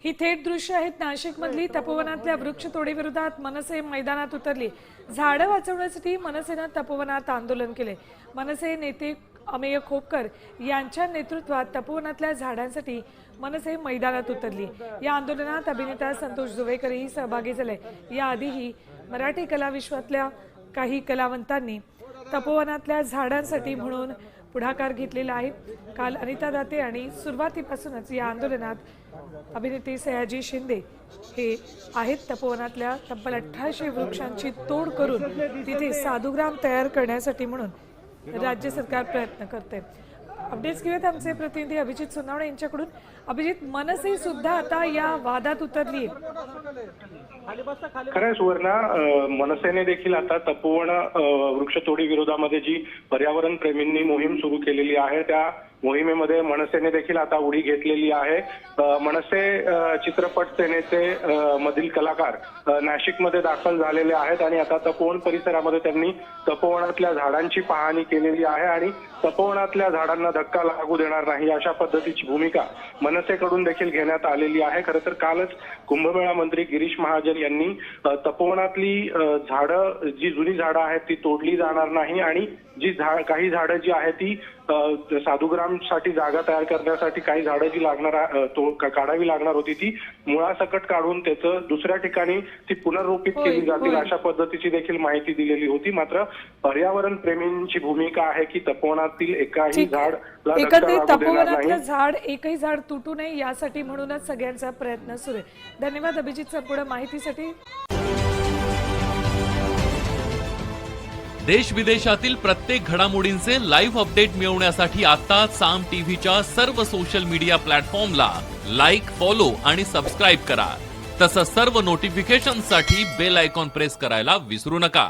ही थेट दृश्य आहेत नाशिकमधली तपोवनातल्या वृक्षतोडी विरोधात मनसे मैदानात उतरली। झाडं वाचवण्यासाठी मनसेनं तपोवनात आंदोलन केले। मनसे नेते अमेय खोपकर यांच्या नेतृत्वात तपोवनातल्या झाडांसाठी मनसे मैदानात उतरली। या आंदोलनात अभिनेता संतोष जुवेकरही सहभागी झाले। याआधीही मराठी कला विश्वातल्या काही कलावंतांनी तपोवनातल्या झाडांसाठी म्हणून पुढाकार घेतलेला आहे। काल अनिता दाते आणि सुरुवातीपासूनच या आंदोलनात अभिनेते सयाजी शिंदे हे आहेत। तपोवनातल्या तब्बल 1800 वृक्षांची तोड करून तिथे साधुग्राम तयार करण्यासाठी म्हणून राज्य सरकार प्रयत्न करते। अपडेट्स घेऊयात आमचे प्रतिनिधी अभिजित सुनावणे यांच्याकडून। अभिजित, मनसे सुद्धा आता या वादात उतरली आहे। खरंय सुवर्णा, मनसेने देखील आता तपोवन वृक्षतोडी विरोधामध्ये जी पर्यावरण प्रेमींनी मोहीम सुरू केलेली आहे त्या मोहिमेमध्ये मनसेने देखील आता उडी घेतलेली आहे। मनसे चित्रपट सेनेचे मधील कलाकार नाशिकमध्ये दाखल झालेले आहेत आणि आता तपोवन परिसरामध्ये त्यांनी तपोवनातल्या झाडांची पाहणी केलेली आहे आणि तपोवनातल्या झाडांना धक्का लागू देणार नाही अशा पद्धतीची भूमिका मनसेकडून देखील घेण्यात आलेली आहे। खरं तर कालच कुंभमेळा मंत्री गिरीश महाजन यांनी तपोवनातली झाडं जी जुनी झाडं आहेत ती तोडली जाणार नाही आणि जी काही झाडं जी आहेत ती साधुग्रामसाठी जागा तयार करण्यासाठी काही झाडं जी काढावी लागणार होती ती मुळासकट काढून त्याचं दुसऱ्या ठिकाणी ती पुनर्रोपित केली जातील अशा पद्धतीची देखील माहिती दिलेली होती। मात्र पर्यावरण प्रेमींची भूमिका आहे की तपोवनातील एकाही झाड तपोवनातलं झाड एकही झाड तुटू नये यासाठी म्हणूनच सगळ्यांचा प्रयत्न सुरू आहे। धन्यवाद अभिजित संपूर्ण माहितीसाठी। देश विदेशातील प्रत्येक घडामोडींचे लाईव्ह अपडेट मिळवण्यासाठी आता साम टीव्हीच्या सर्व सोशल मीडिया प्लॅटफॉर्मला लाईक, फॉलो आणि सबस्क्राईब करा। तसंच सर्व नोटिफिकेशनसाठी बेल आयकॉन प्रेस करायला विसरू नका।